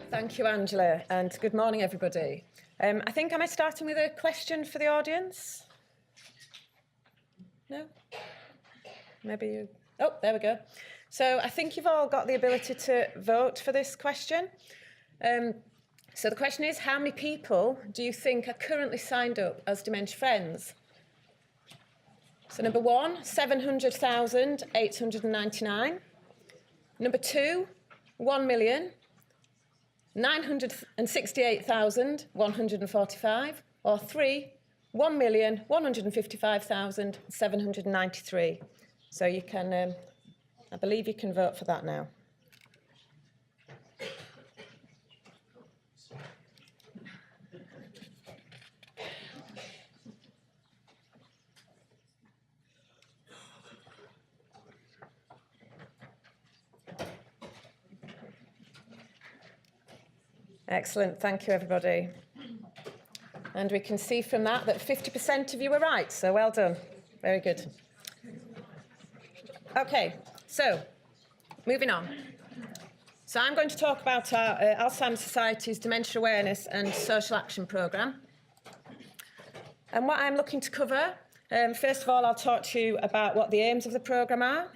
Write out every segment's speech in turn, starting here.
Thank you, Angela, and good morning, everybody. I think, am I starting with a question for the audience? No? Maybe you... Oh, there we go. So I think you've all got the ability to vote for this question. So the question is, how many people do you think are currently signed up as Dementia Friends? So number 1, 700,899. Number 2, 1,968,145. Or 3, 1,155,793. So you can, I believe you can vote for that now. Excellent, thank you, everybody. And we can see from that 50% of you were right, so well done. Very good. Okay, so moving on. So I'm going to talk about our Alzheimer Society's Dementia Awareness and Social Action Programme. And what I'm looking to cover, first of all, I'll talk to you about what the aims of the programme are.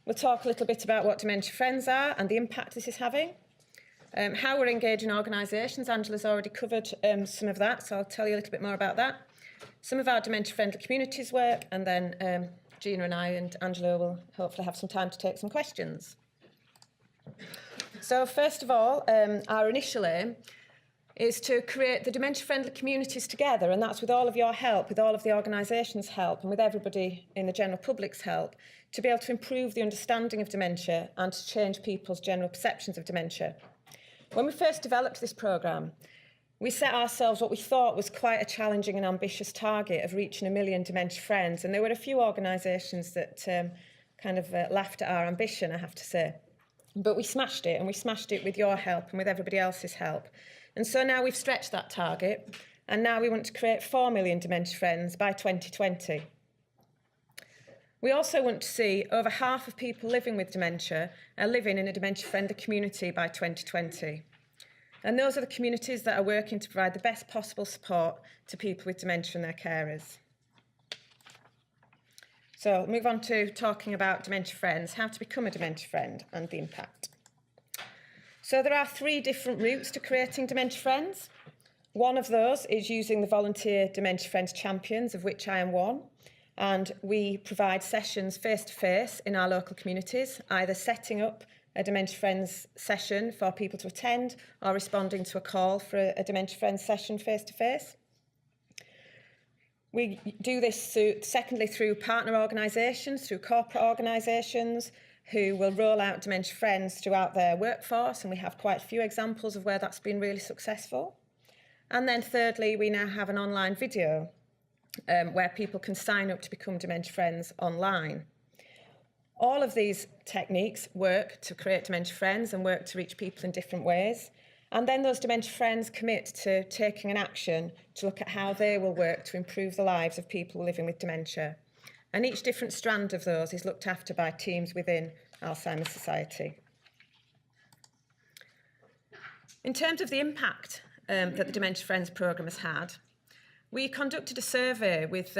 We'll talk a little bit about what Dementia Friends are and the impact this is having. How we're engaging organisations. Angela's already covered some of that, so I'll tell you a little bit more about that. Some of our dementia-friendly communities work, and then Gina and I and Angela will hopefully have some time to take some questions. So first of all, our initial aim is to create the dementia-friendly communities together, and that's with all of your help, with all of the organisations' help, and with everybody in the general public's help, to be able to improve the understanding of dementia and to change people's general perceptions of dementia. When we first developed this programme, we set ourselves what we thought was quite a challenging and ambitious target of reaching 1 million Dementia Friends, and there were a few organisations that kind of laughed at our ambition, I have to say. But we smashed it, and we smashed it with your help and with everybody else's help. And so now we've stretched that target, and now we want to create 4 million Dementia Friends by 2020. We also want to see over half of people living with dementia are living in a dementia-friendly community by 2020. And those are the communities that are working to provide the best possible support to people with dementia and their carers. So I'll move on to talking about Dementia Friends, how to become a Dementia Friend and the impact. So there are 3 different routes to creating Dementia Friends. One of those is using the volunteer Dementia Friends champions, of which I am one. And we provide sessions face-to-face in our local communities, either setting up a Dementia Friends session for people to attend or responding to a call for a Dementia Friends session face-to-face. We do this secondly through partner organisations, through corporate organisations who will roll out Dementia Friends throughout their workforce, and we have quite a few examples of where that's been really successful. And then thirdly, we now have an online video where people can sign up to become Dementia Friends online. All of these techniques work to create Dementia Friends and work to reach people in different ways. And then those Dementia Friends commit to taking an action to look at how they will work to improve the lives of people living with dementia. And each different strand of those is looked after by teams within Alzheimer Society. In terms of the impact that the Dementia Friends programme has had, we conducted a survey with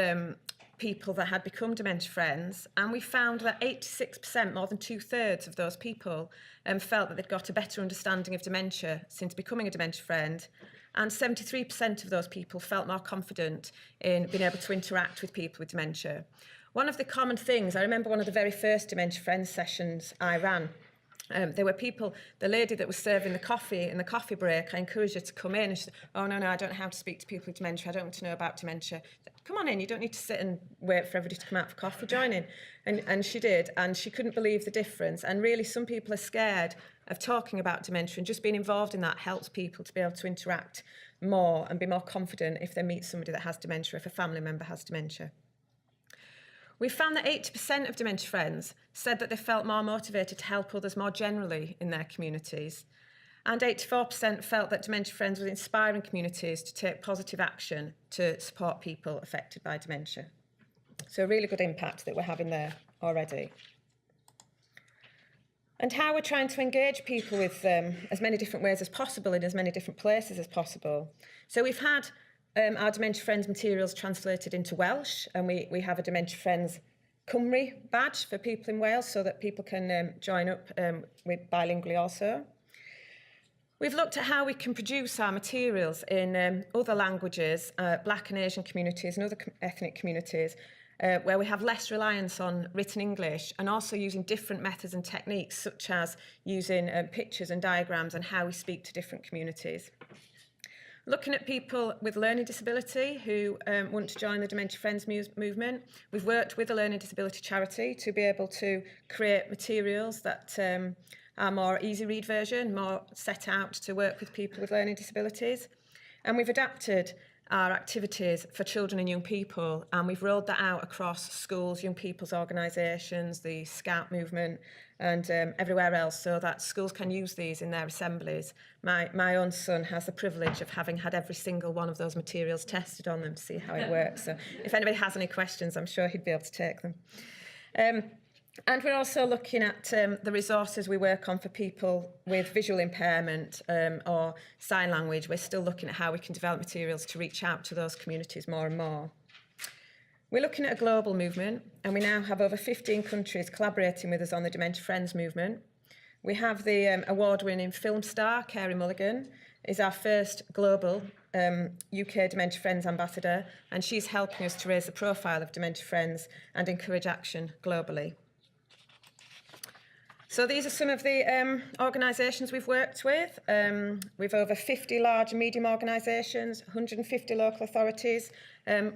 people that had become Dementia Friends, and we found that 86%, more than 2/3 of those people, felt that they'd got a better understanding of dementia since becoming a Dementia Friend, and 73% of those people felt more confident in being able to interact with people with dementia. One of the common things, I remember one of the very first Dementia Friends sessions I ran, there were people, the lady that was serving the coffee in the coffee break, I encouraged her to come in, and she said, oh, no, I don't know how to speak to people with dementia, I don't want to know about dementia. Come on in, you don't need to sit and wait for everybody to come out for coffee, join in. And she did, and she couldn't believe the difference. And really, some people are scared of talking about dementia, and just being involved in that helps people to be able to interact more and be more confident if they meet somebody that has dementia, if a family member has dementia. We found that 80% of Dementia Friends said that they felt more motivated to help others more generally in their communities. And 84% felt that Dementia Friends was inspiring communities to take positive action to support people affected by dementia. So a really good impact that we're having there already. and how we're trying to engage people with as many different ways as possible in as many different places as possible. So we've had our Dementia Friends materials translated into Welsh, and we have a Dementia Friends Cymru badge for people in Wales so that people can join up with bilingually also. We've looked at how we can produce our materials in other languages, Black and Asian communities and other ethnic communities, where we have less reliance on written English, and also using different methods and techniques, such as using pictures and diagrams and how we speak to different communities. Looking at people with learning disability who want to join the Dementia Friends movement, we've worked with a learning disability charity to be able to create materials that are more easy read version, more set out to work with people with learning disabilities. And we've adapted our activities for children and young people, and we've rolled that out across schools, young people's organisations, the Scout movement, and everywhere else, so that schools can use these in their assemblies. My own son has the privilege of having had every single one of those materials tested on them to see how it works. So if anybody has any questions, I'm sure he'd be able to take them. And we're also looking at the resources we work on for people with visual impairment or sign language. We're still looking at how we can develop materials to reach out to those communities more and more. We're looking at a global movement, and we now have over 15 countries collaborating with us on the Dementia Friends movement. We have the award-winning film star, Carey Mulligan, is our first global UK Dementia Friends ambassador, and she's helping us to raise the profile of Dementia Friends and encourage action globally. So these are some of the organisations we've worked with. We've over 50 large and medium organisations, 150 local authorities,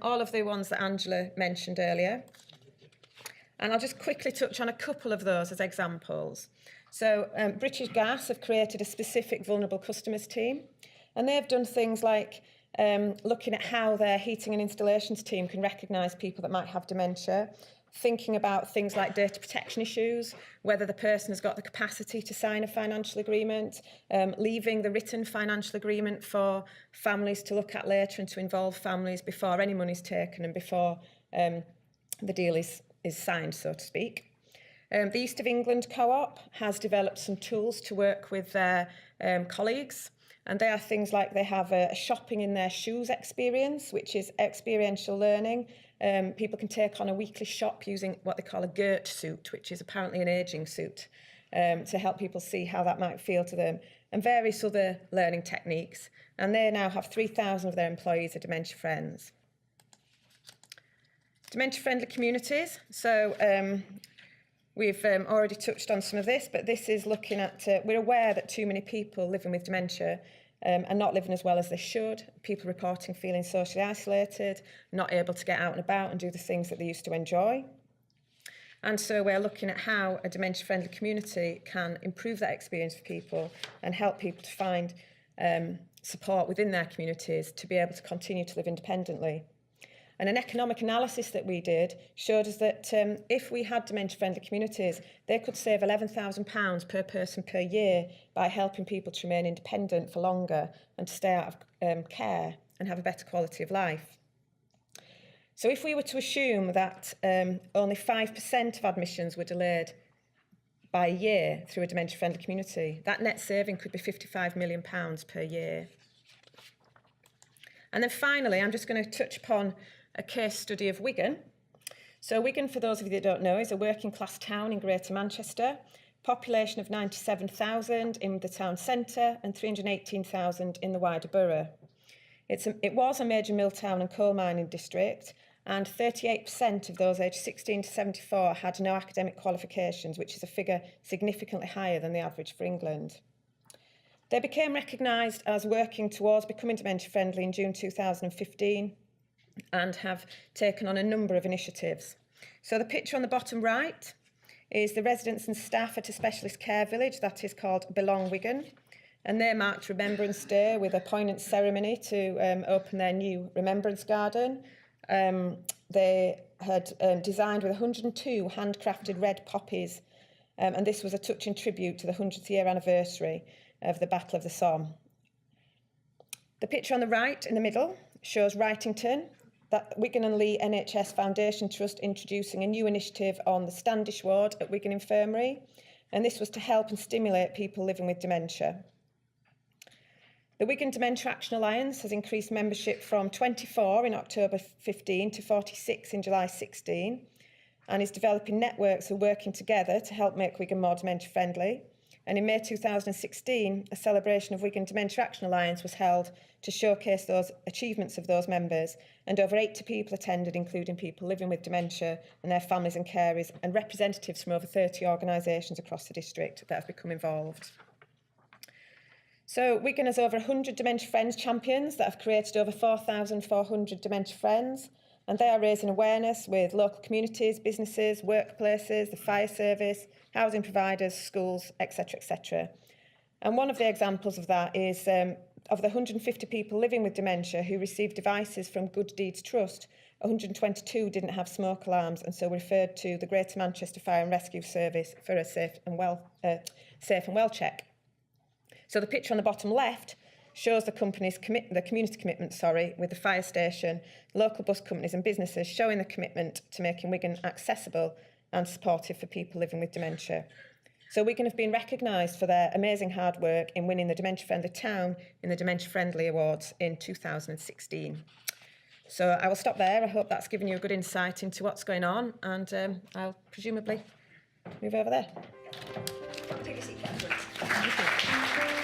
all of the ones that Angela mentioned earlier. And I'll just quickly touch on a couple of those as examples. So British Gas have created a specific vulnerable customers team, and they've done things like looking at how their heating and installations team can recognise people that might have dementia, thinking about things like data protection issues, whether the person has got the capacity to sign a financial agreement, leaving the written financial agreement for families to look at later and to involve families before any money's taken and before the deal is signed, so to speak. The East of England Co-op has developed some tools to work with their colleagues, and they are things like they have a shopping in their shoes experience, which is experiential learning. People can take on a weekly shop using what they call a GERT suit, which is apparently an ageing suit, to help people see how that might feel to them, and various other learning techniques. And they now have 3,000 of their employees are Dementia Friends. Dementia-friendly communities. So we've already touched on some of this, but this is looking at, we're aware that too many people living with dementia are not living as well as they should. People reporting feeling socially isolated, not able to get out and about and do the things that they used to enjoy. And so we're looking at how a dementia-friendly community can improve that experience for people and help people to find support within their communities to be able to continue to live independently. And an economic analysis that we did showed us that if we had dementia-friendly communities, they could save £11,000 per person per year by helping people to remain independent for longer and to stay out of care and have a better quality of life. So if we were to assume that only 5% of admissions were delayed by a year through a dementia-friendly community, that net saving could be £55 million per year. And then finally, I'm just going to touch upon a case study of Wigan. So Wigan, for those of you that don't know, is a working class town in Greater Manchester, population of 97,000 in the town centre and 318,000 in the wider borough. It was a major mill town and coal mining district, and 38% of those aged 16 to 74 had no academic qualifications, which is a figure significantly higher than the average for England. They became recognised as working towards becoming dementia friendly in June 2015 and have taken on a number of initiatives. So the picture on the bottom right is the residents and staff at a specialist care village that is called Belong Wigan, and they marked Remembrance Day with a poignant ceremony to open their new Remembrance Garden. They had designed with 102 handcrafted red poppies, and this was a touching tribute to the 100th year anniversary of the Battle of the Somme. The picture on the right in the middle shows Wrightington, that Wigan and Lee NHS Foundation Trust introducing a new initiative on the Standish ward at Wigan Infirmary. and this was to help and stimulate people living with dementia. The Wigan Dementia Action Alliance has increased membership from 24 in October 15 to 46 in July 16, and is developing networks and working together to help make Wigan more dementia friendly. And in May 2016, a celebration of Wigan Dementia Action Alliance was held to showcase those achievements of those members, and over 80 people attended, including people living with dementia and their families and carers, and representatives from over 30 organisations across the district that have become involved. So Wigan has over 100 Dementia Friends champions that have created over 4,400 Dementia Friends, and they are raising awareness with local communities, businesses, workplaces, the fire service, housing providers, schools, etc., etc. And one of the examples of that is of the 150 people living with dementia who received devices from Good Deeds Trust, 122 didn't have smoke alarms, and so referred to the Greater Manchester Fire and Rescue Service for a safe and well check. So the picture on the bottom left shows the community commitment, with the fire station, local bus companies and businesses showing the commitment to making Wigan accessible and supportive for people living with dementia. So Wigan have been recognised for their amazing hard work in winning the Dementia Friendly Town in the Dementia Friendly Awards in 2016. So I will stop there. I hope that's given you a good insight into what's going on, and I'll presumably move over there. Take a seat, Kathryn.